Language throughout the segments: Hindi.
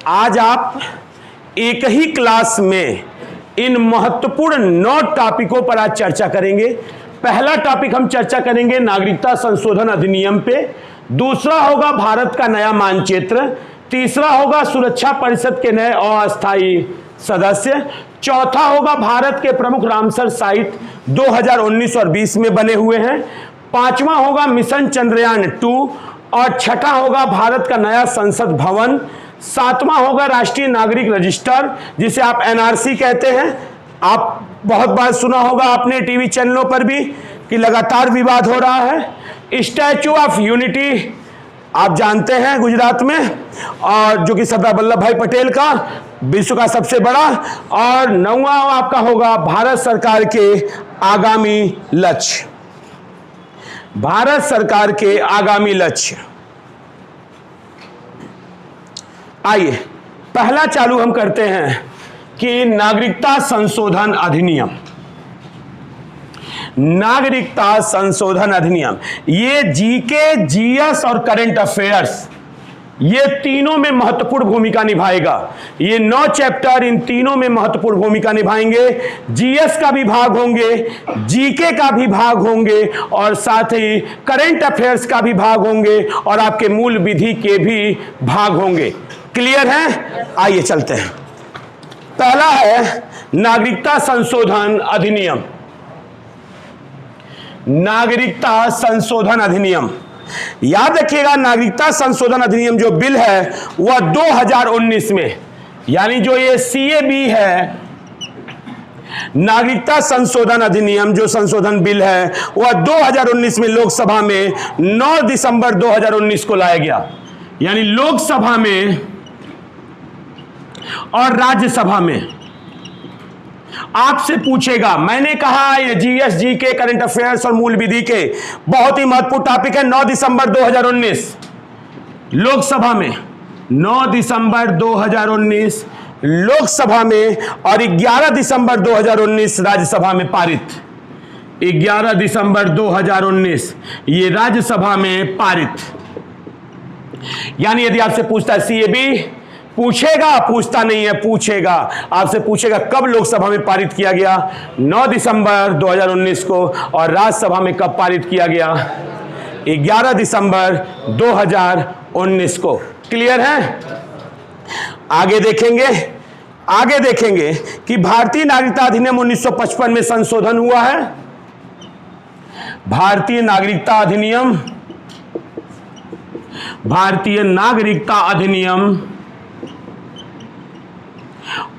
आज आप एक ही क्लास में इन महत्वपूर्ण 9 टॉपिकों पर आज चर्चा करेंगे। पहला टॉपिक हम चर्चा करेंगे नागरिकता संशोधन अधिनियम पे, दूसरा होगा भारत का नया मानचित्र, तीसरा होगा सुरक्षा परिषद के नए अस्थायी सदस्य, चौथा होगा भारत के प्रमुख रामसर साइट 2019 और 20 में बने हुए हैं, पांचवा होगा मिशन चंद्रयान 2 और छठा होगा भारत का नया संसद भवन, सातवां होगा राष्ट्रीय नागरिक रजिस्टर जिसे आप एनआरसी कहते हैं। आप बहुत बार सुना होगा आपने टीवी चैनलों पर भी कि लगातार विवाद हो रहा है। स्टैचू ऑफ यूनिटी आप जानते हैं गुजरात में, और जो कि सरदार वल्लभ भाई पटेल का विश्व का सबसे बड़ा, और 9वां आपका होगा भारत सरकार के आगामी लक्ष्य। भारत सरकार के आगामी लक्ष्य। आइए पहला चालू हम करते हैं कि नागरिकता संशोधन अधिनियम। नागरिकता संशोधन अधिनियम ये जीके, जीएस और करंट अफेयर्स ये तीनों में महत्वपूर्ण भूमिका निभाएगा। ये 9 चैप्टर इन तीनों में महत्वपूर्ण भूमिका निभाएंगे। जीएस का भी भाग होंगे, जीके का भी भाग होंगे और साथ ही करंट अफेयर्स का भी भाग होंगे और आपके मूल विधि के भी भाग होंगे। क्लियर है? आइए चलते हैं। पहला है नागरिकता संशोधन अधिनियम। नागरिकता संशोधन अधिनियम, याद रखिएगा नागरिकता संशोधन अधिनियम जो बिल है वह 2019 में, यानी जो ये सीएबी है, नागरिकता संशोधन अधिनियम जो संशोधन बिल है वह 2019 में लोकसभा में 9 दिसंबर 2019 को लाया गया। यानी लोकसभा में और राज्यसभा में आपसे पूछेगा, मैंने कहा ये जीएस, जीके, करंट अफेयर्स और मूल विधि के बहुत ही महत्वपूर्ण टॉपिक है। 9 दिसंबर 2019 लोकसभा में, 9 दिसंबर 2019 लोकसभा में और 11 दिसंबर 2019 राज्यसभा में पारित। 11 दिसंबर 2019 ये राज्यसभा में पारित। यानी यदि आपसे पूछता है सीएबी, पूछेगा, पूछता नहीं है, पूछेगा, आपसे पूछेगा कब लोकसभा में पारित किया गया, 9 दिसंबर 2019 को, और राज्यसभा में कब पारित किया गया, 11 दिसंबर 2019 को। क्लियर है? आगे देखेंगे कि भारतीय नागरिकता अधिनियम 1955 में संशोधन हुआ है। भारतीय नागरिकता अधिनियम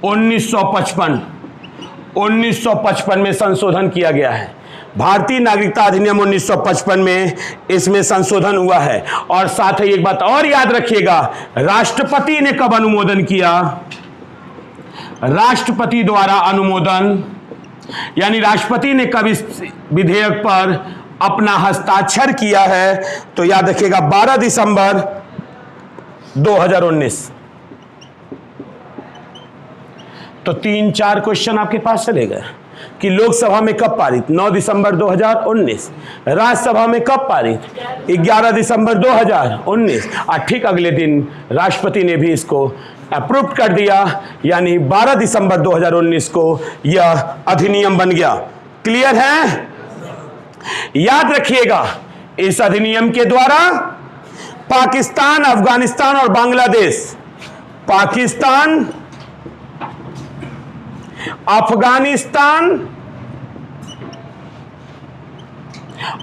1955 में संशोधन किया गया है। भारतीय नागरिकता अधिनियम 1955 में इसमें संशोधन हुआ है। और साथ ही एक बात और याद रखिएगा, राष्ट्रपति ने कब अनुमोदन किया? राष्ट्रपति द्वारा अनुमोदन, यानी राष्ट्रपति ने कब इस विधेयक पर अपना हस्ताक्षर किया है? तो याद रखिएगा 12 दिसंबर 2019। तो 3-4 क्वेश्चन आपके पास चले गए कि लोकसभा में कब पारित, 9 दिसंबर 2019, राज्यसभा में कब पारित, 11 दिसंबर 2019, और ठीक अगले दिन राष्ट्रपति ने भी इसको अप्रूव कर दिया, यानी 12 दिसंबर 2019 को यह अधिनियम बन गया। क्लियर है? याद रखिएगा इस अधिनियम के द्वारा पाकिस्तान, अफगानिस्तान और बांग्लादेश, पाकिस्तान, अफगानिस्तान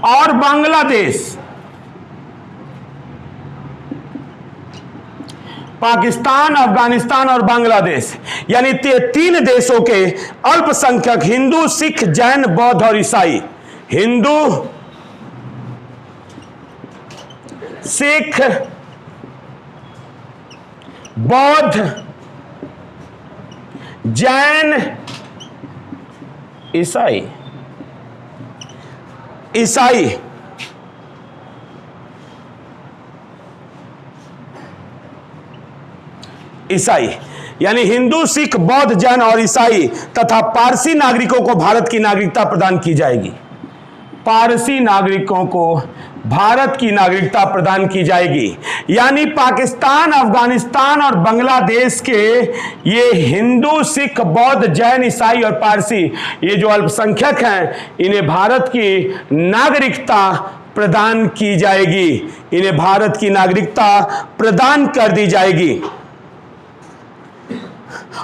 और बांग्लादेश, पाकिस्तान, अफगानिस्तान और बांग्लादेश, यानी 3 देशों के अल्पसंख्यक हिंदू, सिख, जैन, बौद्ध और ईसाई, हिंदू, सिख, बौद्ध, जैन, ईसाई, यानी हिंदू, सिख, बौद्ध, जैन और ईसाई तथा पारसी नागरिकों को भारत की नागरिकता प्रदान की जाएगी। पारसी नागरिकों को भारत की नागरिकता प्रदान की जाएगी। यानी पाकिस्तान, अफगानिस्तान और बांग्लादेश के ये हिंदू, सिख, बौद्ध, जैन, ईसाई और पारसी, ये जो अल्पसंख्यक हैं, इन्हें भारत की नागरिकता प्रदान की जाएगी। इन्हें भारत की नागरिकता प्रदान कर दी जाएगी।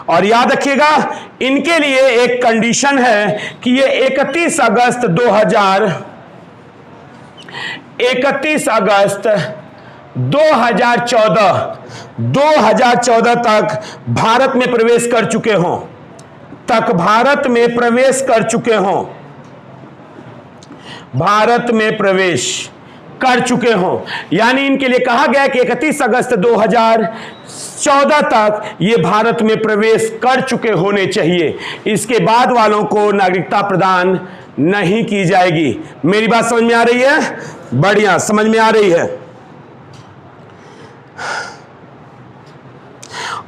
और याद रखिएगा, इनके लिए एक कंडीशन है कि ये 31 अगस्त 2014 तक भारत में प्रवेश कर चुके हों, भारत में प्रवेश कर चुके हों। यानी इनके लिए कहा गया कि 31 अगस्त 2014 तक ये भारत में प्रवेश कर चुके होने चाहिए। इसके बाद वालों को नागरिकता प्रदान नहीं की जाएगी। मेरी बात समझ में आ रही है? बढ़िया, समझ में आ रही है।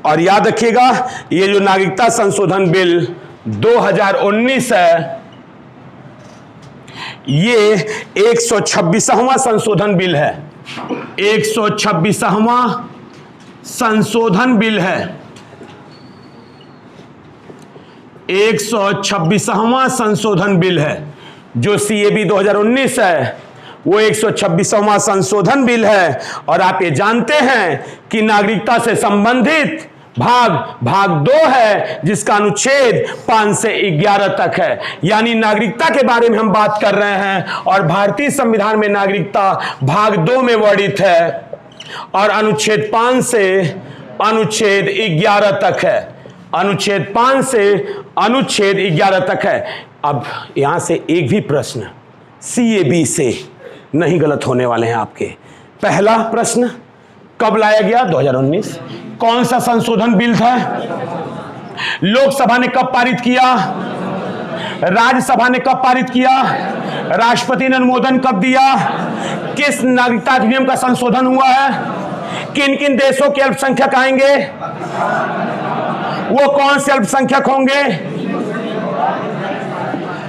और याद रखिएगा, ये जो नागरिकता संशोधन बिल 2019 है, ये 126वां संशोधन बिल है। 126वां संशोधन बिल है। 126वां संशोधन बिल है। जो CAB 2019 है वो 126वां संशोधन बिल है। और आप ये जानते हैं कि नागरिकता से संबंधित भाग 2 है, जिसका अनुच्छेद 5 से 11 तक है। यानी नागरिकता के बारे में हम बात कर रहे हैं और भारतीय संविधान में नागरिकता भाग 2 में वर्णित है और अनुच्छेद 5 से अनुच्छेद 11 तक है। अनुच्छेद 5 से अनुच्छेद 11 तक है। अब यहां से एक भी प्रश्न CAB से नहीं गलत होने वाले हैं आपके। पहला प्रश्न, कब लाया गया? 2019। कौन सा संशोधन बिल था? लोकसभा ने कब पारित किया? राज्यसभा ने कब पारित किया? राष्ट्रपति ने अनुमोदन कब दिया? किस नागरिकता अधिनियम का संशोधन हुआ है? किन किन देशों के अल्पसंख्यक आएंगे? वो कौन से अल्पसंख्यक होंगे?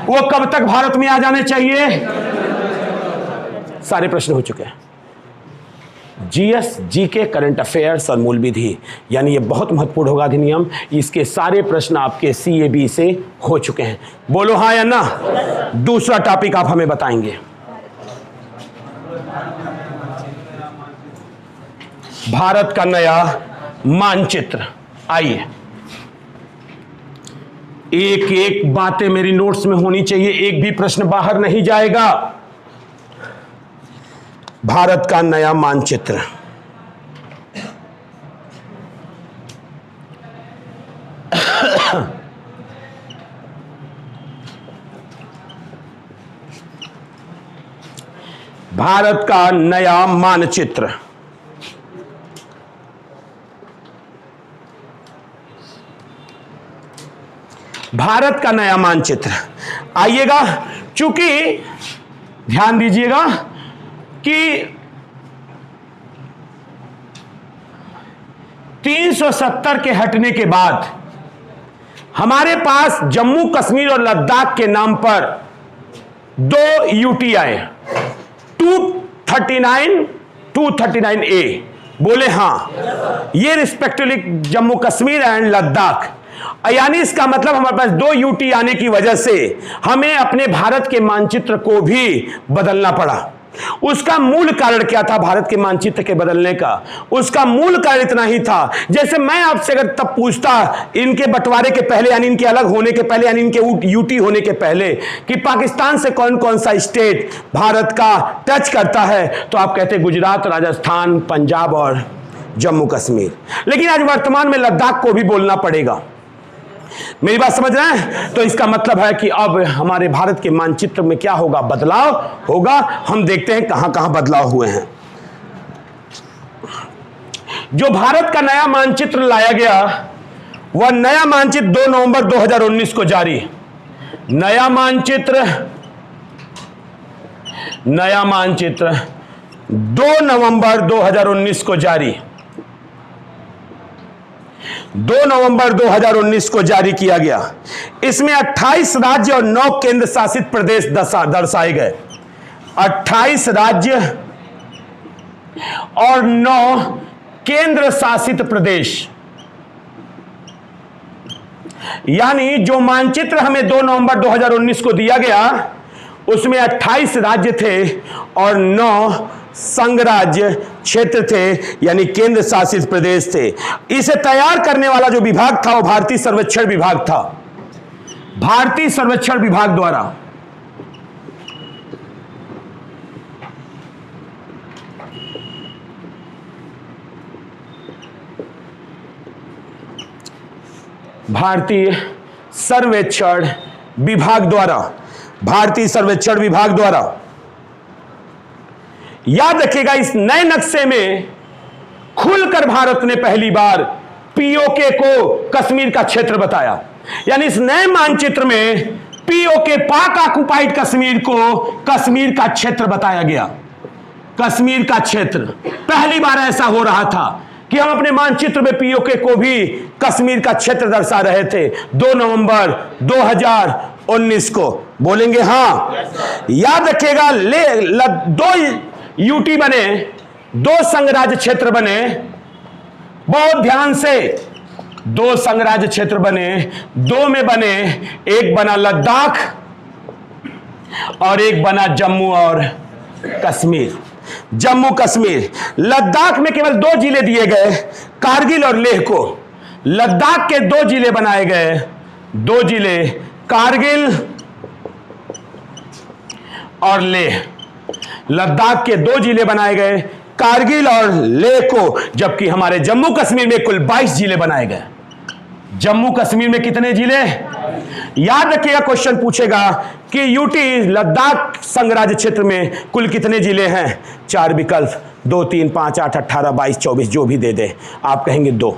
वो कब तक भारत में आ जाने चाहिए? सारे प्रश्न हो चुके हैं। GS, GK, करंट अफेयर्स और मूल विधि, यानी ये बहुत महत्वपूर्ण होगा अधिनियम। इसके सारे प्रश्न आपके CAB से हो चुके हैं। बोलो हाँ या ना। दूसरा टॉपिक आप हमें बताएंगे। भारत का नया मानचित्र। आइए, एक एक बातें मेरी नोट्स में होनी चाहिए, एक भी प्रश्न बाहर नहीं जाएगा। भारत का नया मानचित्र। भारत का नया मानचित्र। भारत का नया मानचित्र। आइएगा, चूंकि ध्यान दीजिएगा कि 370 के हटने के बाद हमारे पास जम्मू कश्मीर और लद्दाख के नाम पर 2 UT आए, 239, 239A। बोले हाँ। ये रिस्पेक्टिवली जम्मू कश्मीर एंड लद्दाख। यानी इसका मतलब हमारे पास 2 UT आने की वजह से हमें अपने भारत के मानचित्र को भी बदलना पड़ा। उसका मूल कारण क्या था भारत के मानचित्र के बदलने का? उसका मूल कारण इतना ही था, जैसे मैं आपसे अगर तब पूछता इनके बंटवारे के पहले, यानी इनके अलग होने के पहले, यानी इनके UT होने के पहले, कि पाकिस्तान से कौन कौन सा स्टेट भारत का टच करता है, तो आप कहते गुजरात, राजस्थान, पंजाब और जम्मू कश्मीर। लेकिन आज वर्तमान में लद्दाख को भी बोलना पड़ेगा। मेरी बात समझ रहे हैं? तो इसका मतलब है कि अब हमारे भारत के मानचित्र में क्या होगा? बदलाव होगा। हम देखते हैं कहां कहां बदलाव हुए हैं। जो भारत का नया मानचित्र लाया गया, वह नया मानचित्र 2 नवंबर 2019 को जारी। नया मानचित्र 2 नवंबर 2019 को जारी। 2 नवंबर 2019 को जारी किया गया। इसमें 28 राज्य और 9 केंद्र शासित प्रदेश दर्शाए गए। 28 राज्य और 9 केंद्र शासित प्रदेश। यानी जो मानचित्र हमें 2 नवंबर 2019 को दिया गया उसमें 28 राज्य थे और 9 संघ राज्य क्षेत्र थे, यानी केंद्र शासित प्रदेश थे। इसे तैयार करने वाला जो विभाग था वो भारतीय सर्वेक्षण विभाग था। भारतीय सर्वेक्षण विभाग द्वारा भारतीय सर्वेक्षण विभाग द्वारा याद रखिएगा, इस नए नक्शे में खुलकर भारत ने पहली बार पीओके को कश्मीर का क्षेत्र बताया। यानी इस नए मानचित्र में पीओके, पाक ऑक्युपाइड कश्मीर को कश्मीर का क्षेत्र बताया गया। कश्मीर का क्षेत्र पहली बार ऐसा हो रहा था कि हम अपने मानचित्र में पीओके को भी कश्मीर का क्षेत्र दर्शा रहे थे। 2 नवंबर 2019 को बोलेंगे हाँ। याद रखिएगा, 2 यूटी बने, 2 संघ राज्य क्षेत्र बने, बहुत ध्यान से 2 संघ राज्य क्षेत्र बने। 2 में बने, एक बना लद्दाख और एक बना जम्मू और कश्मीर। जम्मू कश्मीर, लद्दाख में केवल 2 जिले दिए गए, कारगिल और लेह को। लद्दाख के 2 जिले बनाए गए, 2 जिले कारगिल और लेह। लद्दाख के 2 जिले बनाए गए, कारगिल और लेह को, जबकि हमारे जम्मू कश्मीर में कुल 22 जिले बनाए गए। जम्मू कश्मीर में कितने जिले? याद रखिएगा, क्वेश्चन पूछेगा कि यूटी लद्दाख संघ राज्य क्षेत्र में कुल कितने जिले हैं? 4 विकल्प, 2, 3, 5, 8, 18, 22, 24, जो भी दे दे आप कहेंगे 2,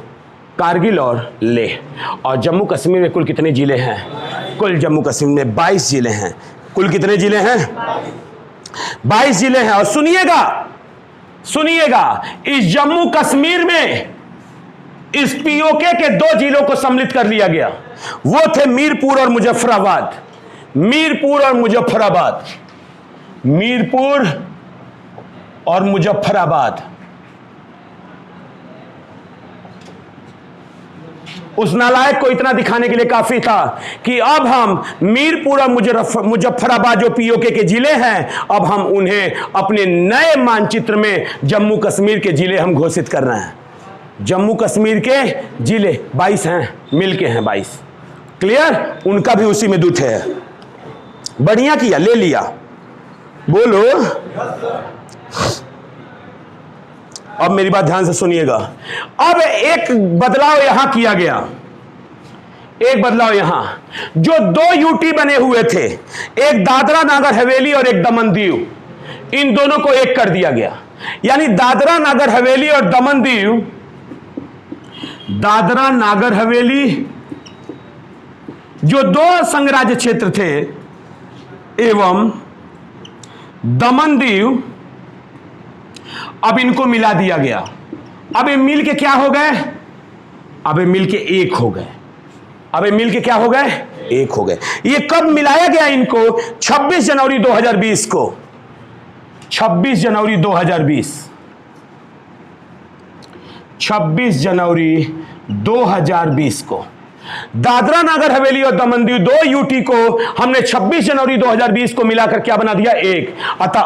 कारगिल और लेह। और जम्मू कश्मीर में कुल कितने जिले हैं? कुल जम्मू कश्मीर में 22 जिले हैं। कुल कितने जिले हैं? 22 जिले हैं। और सुनिएगा, इस जम्मू कश्मीर में इस पीओके के 2 जिलों को सम्मिलित कर लिया गया। वो थे मीरपुर और मुजफ्फराबाद। मीरपुर और मुजफ्फराबाद। उस नालायक को इतना दिखाने के लिए काफी था कि अब हम मीरपुर और मुजफ्फराबाद जो पीओके के जिले हैं, अब हम उन्हें अपने नए मानचित्र में जम्मू कश्मीर के जिले हम घोषित कर रहे हैं। जम्मू कश्मीर के जिले 22 हैं, मिलके हैं 22। क्लियर? उनका भी उसी में दूत है। बढ़िया किया, ले लिया। बोलो। अब मेरी बात ध्यान से सुनिएगा। अब एक बदलाव यहां किया गया, एक बदलाव यहां। जो 2 यूटी बने हुए थे, एक दादरा नागर हवेली और एक दमन दीव, इन दोनों को एक कर दिया गया। यानी दादरा नागर हवेली और दमन दीव, दादरा नागर हवेली जो 2 संघ राज्य क्षेत्र थे एवं दमन दीव, अब इनको मिला दिया गया। अब ये मिल के क्या हो गए? अब ये मिल के एक हो गए। अब ये मिल के क्या हो गए? एक हो गए। ये कब मिलाया गया इनको? 26 जनवरी 2020 को। 26 जनवरी 2020। 26 जनवरी 2020 को दादरा नागर हवेली और दमन दीव 2 यूटी को हमने 26 जनवरी 2020 को मिलाकर क्या बना दिया? एक। अतः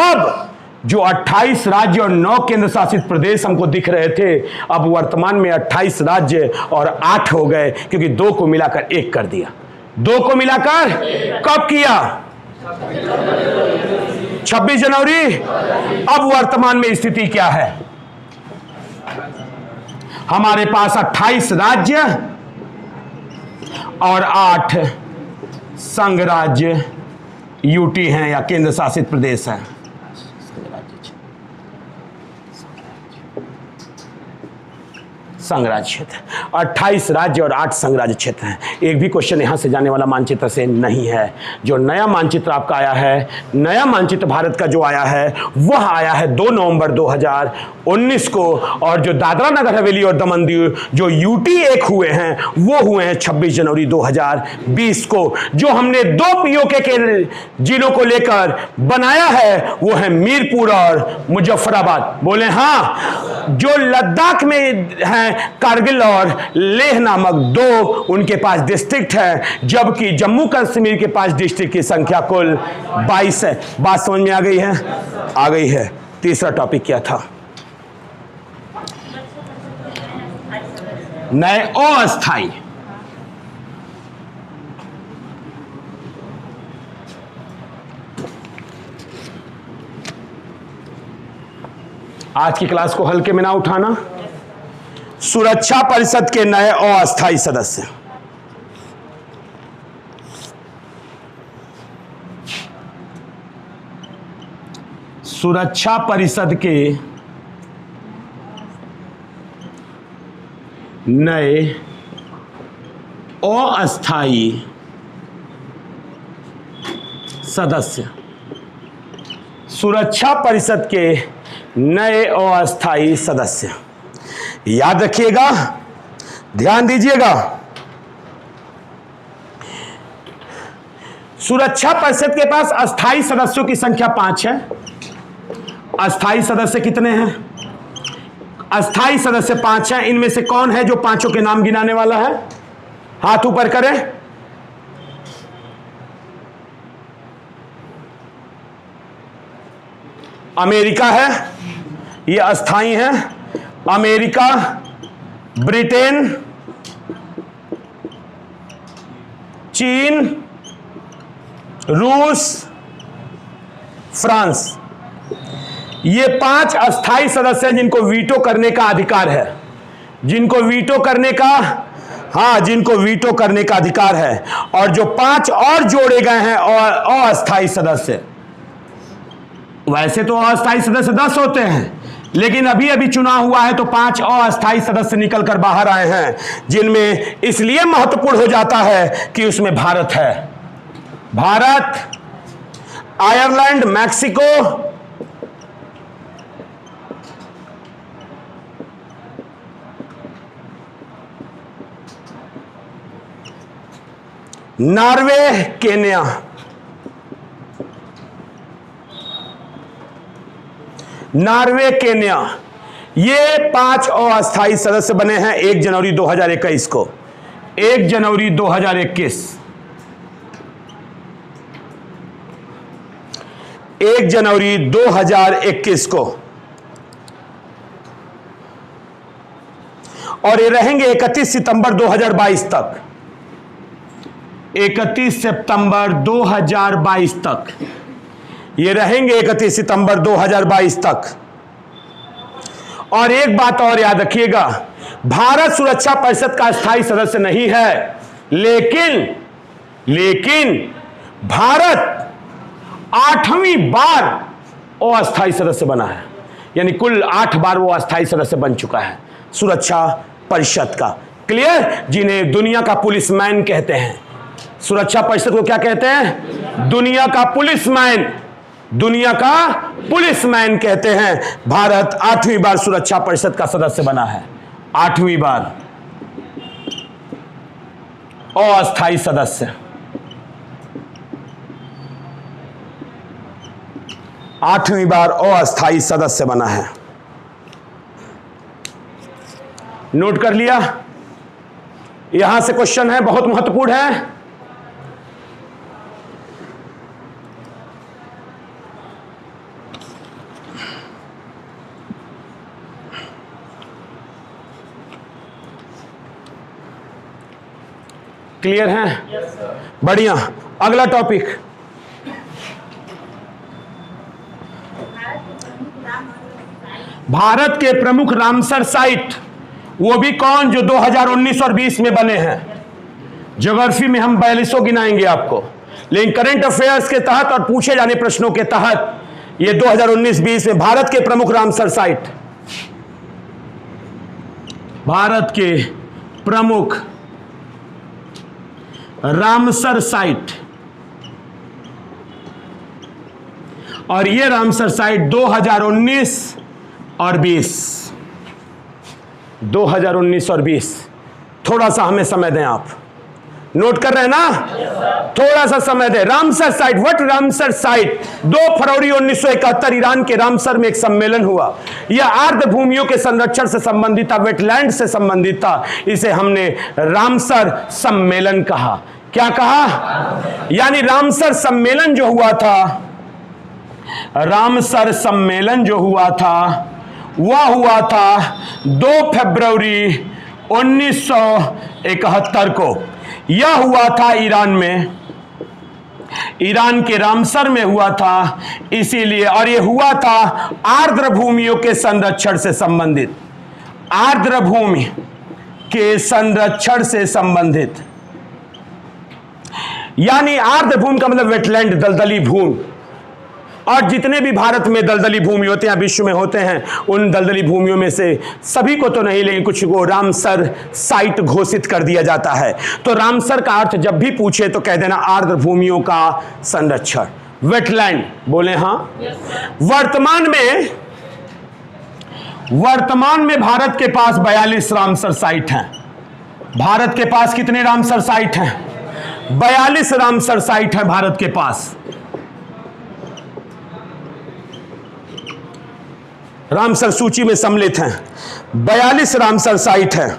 अब जो 28 राज्य और 9 केंद्र शासित प्रदेश हमको दिख रहे थे, अब वर्तमान में 28 राज्य और 8 हो गए, क्योंकि 2 को मिलाकर 1 कर दिया। 2 को मिलाकर कब किया? 26 जनवरी। अब वर्तमान में स्थिति क्या है? हमारे पास 28 राज्य और 8 संघ राज्य यूटी हैं या केंद्र शासित प्रदेश हैं। संघराज्य क्षेत्र, 28 राज्य और 8 संघराज्य क्षेत्र हैं। एक भी क्वेश्चन यहां से जाने वाला मानचित्र से नहीं है। जो नया मानचित्र आपका आया है, नया मानचित्र भारत का जो आया है वह आया है 2 नवंबर 2019 को, और जो दादरा नगर हवेली और दमन दीव जो यूटी 1 हुए हैं वो हुए हैं 26 जनवरी 2020 को। जो हमने 2 पीओके के जिलों को लेकर बनाया है वो है मीरपुर और मुजफ्फराबाद। बोले हाँ। जो लद्दाख में हैं कारगिल और लेह नामक 2 उनके पास डिस्ट्रिक्ट है, जबकि जम्मू कश्मीर के पास डिस्ट्रिक्ट की संख्या कुल 22 है। बात समझ में आ गई है? आ गई है। तीसरा टॉपिक क्या था? नए अस्थाई। आज की क्लास को हल्के में ना उठाना। सुरक्षा परिषद के नए अस्थायी सदस्य, सुरक्षा परिषद के नए अस्थायी सदस्य, सुरक्षा परिषद के नए अस्थायी सदस्य। याद रखिएगा, ध्यान दीजिएगा। सुरक्षा परिषद के पास अस्थायी सदस्यों की संख्या 5 है। अस्थायी सदस्य कितने हैं? अस्थायी सदस्य 5 हैं। इनमें से कौन है जो पांचों के नाम गिनाने वाला है? हाथ ऊपर करें। अमेरिका है, ये अस्थायी है। अमेरिका, ब्रिटेन, चीन, रूस, फ्रांस, ये 5 अस्थायी सदस्य हैं जिनको वीटो करने का अधिकार है। जिनको वीटो करने का, हाँ, जिनको वीटो करने का अधिकार है। और जो 5 और जोड़े गए हैं अस्थायी सदस्य, वैसे तो अस्थायी सदस्य 10 होते हैं, लेकिन अभी अभी चुनाव हुआ है तो 5 अस्थायी सदस्य निकलकर बाहर आए हैं, जिनमें इसलिए महत्वपूर्ण हो जाता है कि उसमें भारत है। Bharat, Ireland, Mexico, Norway, Kenya, Norway, Kenya, ये 5 अस्थायी सदस्य बने हैं 1 जनवरी 2021 को। 1 जनवरी 2021, 1 जनवरी 2021 को, और ये रहेंगे 31 सितंबर 2022 तक। 31 सितंबर 2022 तक ये रहेंगे, 31 सितंबर 2022 तक। और एक बात और याद रखिएगा, भारत सुरक्षा परिषद का स्थायी सदस्य नहीं है, लेकिन भारत 8वीं बार अस्थायी सदस्य बना है। यानी कुल 8 बार वो अस्थायी सदस्य बन चुका है सुरक्षा परिषद का। क्लियर? जिन्हें दुनिया का पुलिसमैन कहते हैं। सुरक्षा परिषद को क्या कहते हैं? दुनिया का पुलिसमैन, दुनिया का पुलिसमैन कहते हैं। भारत 8वीं बार सुरक्षा परिषद का सदस्य बना है। 8वीं बार अस्थायी सदस्य, 8वीं बार अस्थायी सदस्य बना है। नोट कर लिया? यहां से क्वेश्चन है, बहुत महत्वपूर्ण है। क्लियर है? बढ़िया। अगला टॉपिक, भारत के प्रमुख रामसर साइट, वो भी कौन? जो 2019 और 20 में बने हैं। ज्योग्राफी में हम 42 गिनाएंगे आपको, लेकिन करंट अफेयर्स के तहत और पूछे जाने प्रश्नों के तहत ये 2019-20 में भारत के प्रमुख रामसर साइट। भारत के प्रमुख रामसर साइट, और ये रामसर साइट 2019 और 2019 और 20, थोड़ा सा हमें समय दें। आप नोट कर रहे हैं ना? थोड़ा सा समय दें। Ramsar site, what Ramsar site? 2 February 1971 Iran के रामसर में एक सम्मेलन हुआ। यह आर्द्र भूमियों के संरक्षण से संबंधित था, वेटलैंड से संबंधित था। इसे हमने रामसर सम्मेलन कहा। क्या कहा? यानी रामसर सम्मेलन जो हुआ था, रामसर सम्मेलन जो हुआ था वह हुआ था 2 फरवरी 1971 को। यह हुआ था ईरान में, ईरान के रामसर में हुआ था। इसीलिए, और यह हुआ था आर्द्र भूमियों के संरक्षण से संबंधित, आर्द्र भूमि के संरक्षण से संबंधित। यानी आर्द्र भूमि का मतलब वेटलैंड, दलदली भूमि। और जितने भी भारत में दलदली भूमि होते हैं, विश्व में होते हैं, उन दलदली भूमियों में से सभी को तो नहीं, लेकिन कुछ को रामसर साइट घोषित कर दिया जाता है। तो रामसर का अर्थ जब भी पूछे तो कह देना आर्द्र भूमियों का संरक्षण, वेटलैंड। बोले हाँ। वर्तमान में भारत के पास 42 रामसर साइट हैं। भारत के पास कितने रामसर साइट हैं? 42 रामसर साइट हैं भारत के पास। रामसर सूची में सम्मिलित हैं, 42 रामसर साइट हैं।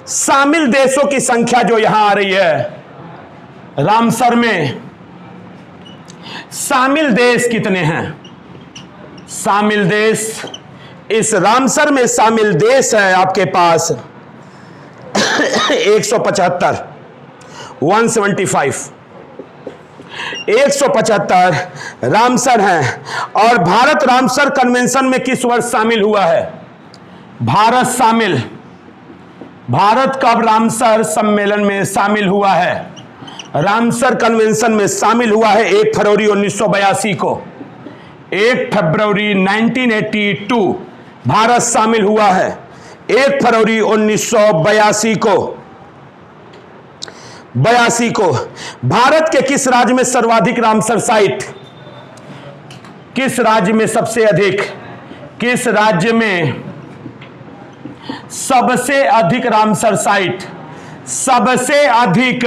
शामिल देशों की संख्या जो यहां आ रही है रामसर में, शामिल देश कितने हैं? शामिल देश, इस रामसर में शामिल देश है आपके पास 175, 175, 175 रामसर हैं। और भारत रामसर कन्वेंशन में किस वर्ष शामिल हुआ है? भारत कब रामसर सम्मेलन में शामिल हुआ है? रामसर कन्वेंशन में शामिल हुआ है 1 फरवरी 1982 को। 1 फरवरी 1982 भारत शामिल हुआ है, 1 फरवरी 1982 को। भारत के किस राज्य में सर्वाधिक रामसर साइट? किस राज्य में सबसे अधिक? किस राज्य में सबसे अधिक रामसर साइट? सबसे अधिक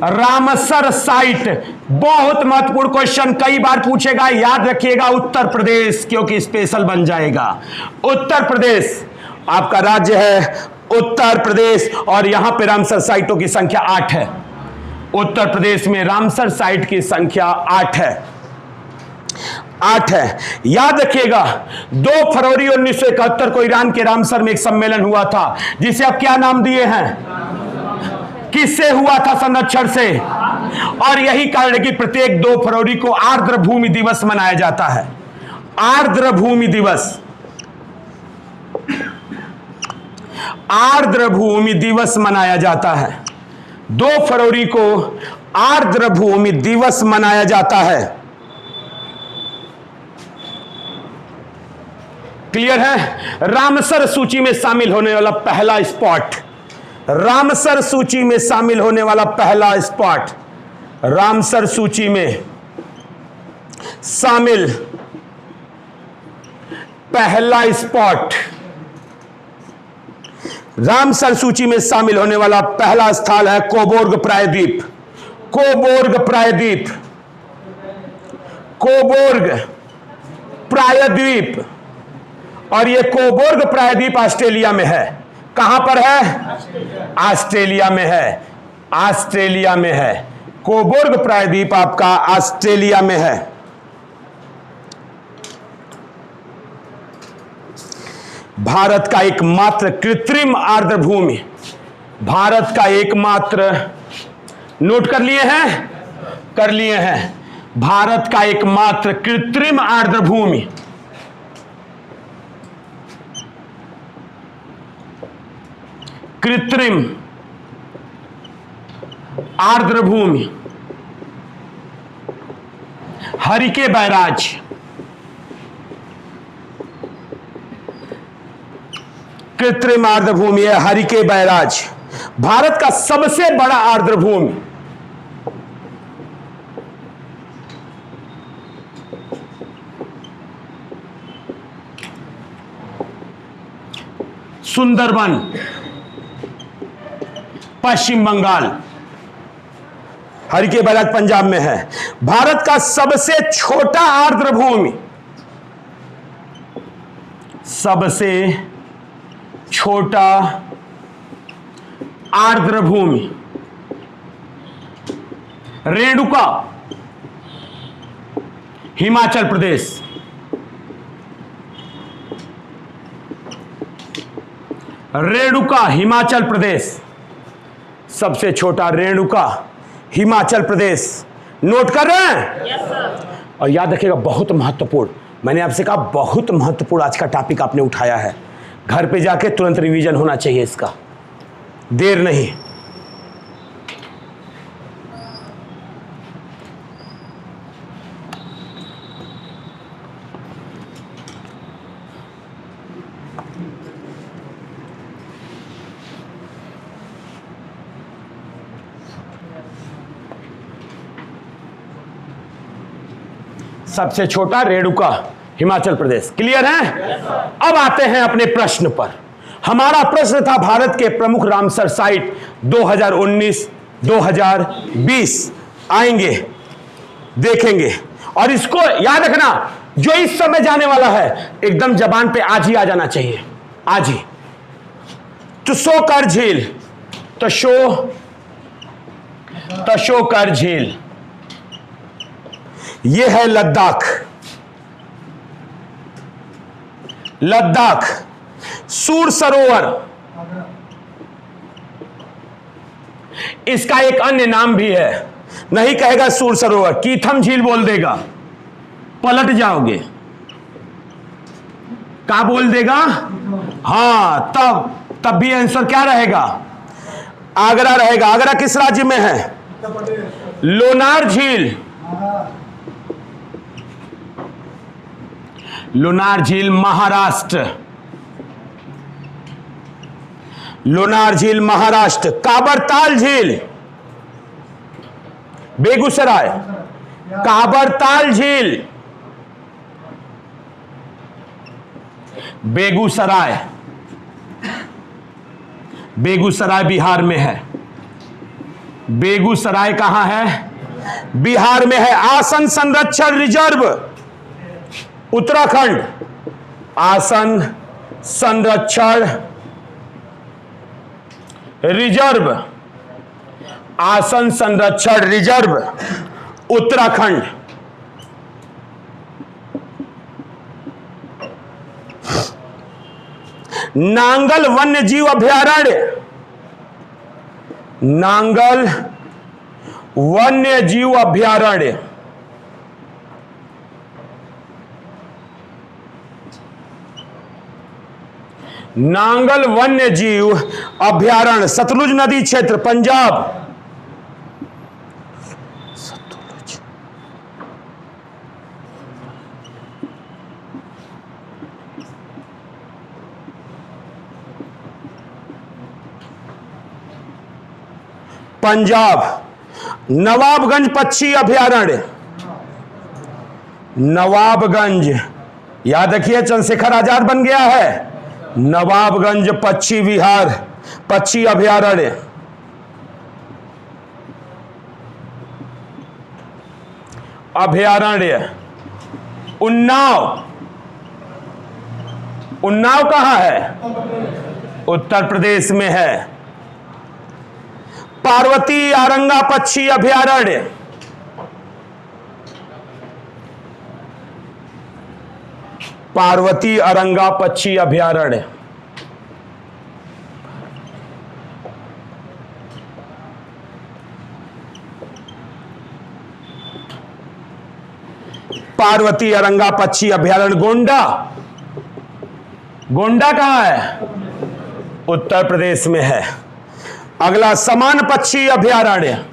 रामसर साइट, बहुत महत्वपूर्ण क्वेश्चन, कई बार पूछेगा, याद रखिएगा। उत्तर प्रदेश, क्योंकि स्पेशल बन जाएगा। उत्तर प्रदेश आपका राज्य है, उत्तर प्रदेश, और यहां पे रामसर साइटों की संख्या 8 है। उत्तर प्रदेश में रामसर साइट की संख्या 8 है, 8 है। याद रखिएगा 2 फरवरी 1971 को ईरान के रामसर में एक सम्मेलन हुआ था, जिसे अब क्या नाम दिए हैं? किससे हुआ था? संरक्षण से। और यही कारण है कि प्रत्येक 2 फरवरी को आर्द्र भूमि दिवस मनाया जाता है। आर्द्र भूमि दिवस, आर्द्र भूमि दिवस मनाया जाता है। 2 फरवरी को आर्द्र भूमि दिवस मनाया जाता है। क्लियर है? रामसर सूची में शामिल होने वाला पहला स्पॉट, रामसर सूची में शामिल होने वाला पहला स्पॉट, रामसर सूची में शामिल पहला स्पॉट, रामसर सूची में शामिल होने वाला पहला स्थल है कोबोर्ग प्रायद्वीप। कोबोर्ग प्रायद्वीप, कोबोर्ग प्रायद्वीप। और यह कोबोर्ग प्रायद्वीप ऑस्ट्रेलिया में है। कहां पर है? ऑस्ट्रेलिया में है, ऑस्ट्रेलिया में है। कोबोर्ग प्रायद्वीप आपका ऑस्ट्रेलिया में है। भारत का एकमात्र कृत्रिम आर्द्र भूमि, भारत का एकमात्र, नोट कर लिए हैं? कर लिए हैं। भारत का एकमात्र कृत्रिम आर्द्र भूमि, कृत्रिम आर्द्र भूमि हरिके बैराज, कृत्रिम आर्द्रभूमि है हरिके बैराज। भारत का सबसे बड़ा आर्द्रभूमि, सुंदरबन, पश्चिम बंगाल। हरिके बैराज पंजाब में है। भारत का सबसे छोटा आर्द्रभूमि, सबसे छोटा आर्द्रभूमि रेणुका, हिमाचल प्रदेश। रेणुका, हिमाचल प्रदेश, सबसे छोटा रेणुका, हिमाचल प्रदेश। नोट कर रहे हैं? Yes sir. और याद रखिएगा, बहुत महत्वपूर्ण, मैंने आपसे कहा बहुत महत्वपूर्ण आज का टॉपिक आपने उठाया है। घर पे जाके तुरंत रिवीजन होना चाहिए इसका, देर नहीं। सबसे छोटा रेणुका, हिमाचल प्रदेश। क्लियर है? अब आते हैं अपने प्रश्न पर। हमारा प्रश्न था भारत के प्रमुख रामसर साइट 2019-2020 आएंगे, देखेंगे। और इसको याद रखना, जो इस समय जाने वाला है एकदम जबान पे आज ही आ जाना चाहिए, आज ही। तसोकर झील, तसोकर झील, यह है लद्दाख। लद्दाख। सूर सरोवर, इसका एक अन्य नाम भी है, नहीं कहेगा सूर सरोवर, कीथम झील बोल देगा, पलट जाओगे। क्या बोल देगा? हां, तब भी आंसर क्या रहेगा? आगरा रहेगा। आगरा किस राज्य में है? लोनार झील, लोनार झील महाराष्ट्र। लोनार झील महाराष्ट्र। काबरताल झील बेगूसराय। काबरताल झील बेगूसराय, बेगूसराय बिहार में है। बेगूसराय कहां है? बिहार में है। आसन संरक्षण रिजर्व उत्तराखंड। आसन संरक्षण रिजर्व, आसन संरक्षण रिजर्व उत्तराखंड। नांगल वन्य जीव अभयारण्य, नांगल वन्य जीव अभयारण्य नांगल वन्य जीव अभयारण्य सतलुज नदी क्षेत्र पंजाब। सतलुज, पंजाब। नवाबगंज पक्षी अभयारण्य, नवाबगंज, याद रखिए चंद्रशेखर आजाद बन गया है। नवाबगंज पक्षी विहार, पक्षी अभयारण्य। अभयारण्य उन्नाव, उन्नाव कहां है? उत्तर प्रदेश में है। पार्वती आरंगा पक्षी अभयारण्य, पार्वती अरंगा पक्षी अभयारण्य। पार्वती अरंगा पक्षी अभयारण्य। गोंडा, गोंडा कहां है? उत्तर प्रदेश में है। अगला समान पक्षी अभयारण्य,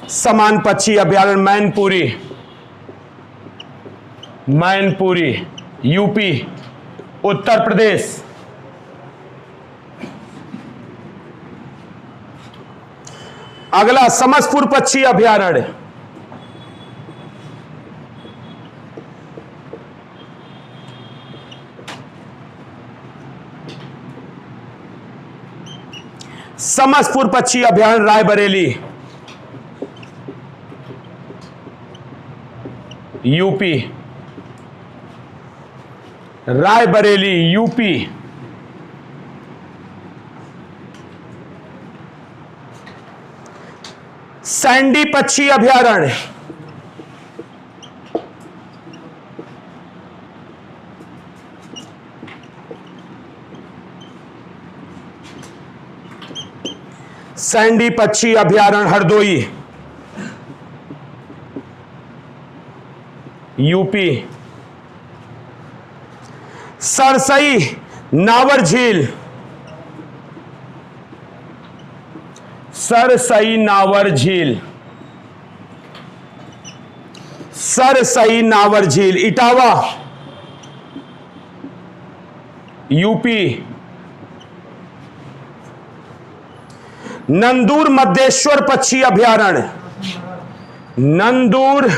समान पक्षी अभयारण्य मैनपुरी, मैनपुरी यूपी उत्तर प्रदेश। अगला समसपुर पक्षी अभयारण्य, समसपुर पक्षी अभयारण्य Raebareli UP, Raebareli UP. Sandy पक्षी अभयारण्य, सैंडी पक्षी अभयारण्य हरदोई यूपी। सरसई नावर झील, सरसई नावर झील, सरसई नावर झील इटावा यूपी। नंदूर मध्य पक्षी अभयारण्य, नंदूर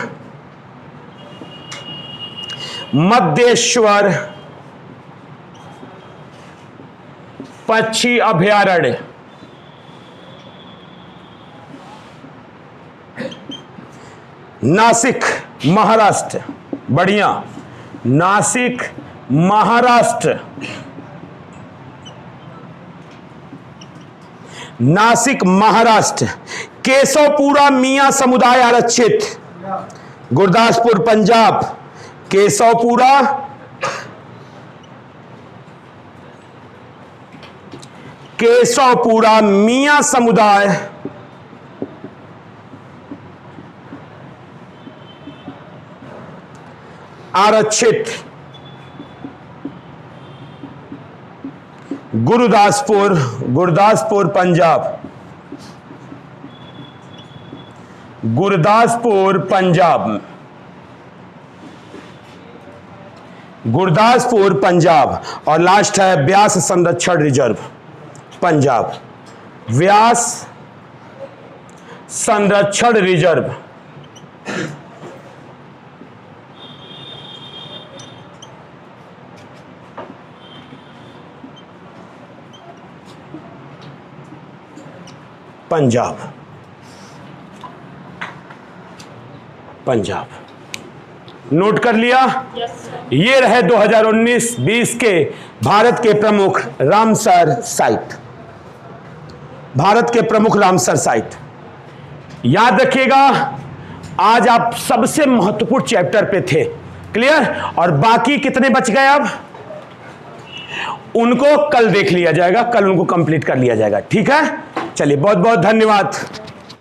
मध्य पक्षी अभयारण्य नासिक महाराष्ट्र, बढ़िया, नासिक महाराष्ट्र, नासिक महाराष्ट्र। केशवपुरा मियां समुदाय आरक्षित गुरदासपुर पंजाब, केशवपुरा केशवपुरा मियां समुदाय आरक्षित गुरदासपुर, गुरदासपुर पंजाब, गुरदासपुर पंजाब, गुरदासपुर पंजाब। और लास्ट है व्यास संरक्षण रिजर्व पंजाब, व्यास संरक्षण रिजर्व। पंजाब, पंजाब नोट कर लिया? ये रहे 2019-20 के भारत के प्रमुख रामसर साइट, भारत के प्रमुख रामसर साइट। याद रखिएगा आज आप सबसे महत्वपूर्ण चैप्टर पे थे, क्लियर? और बाकी कितने बच गए अब? उनको कल देख लिया जाएगा, कल उनको कंप्लीट कर लिया जाएगा, ठीक है? चलिए बहुत बहुत धन्यवाद।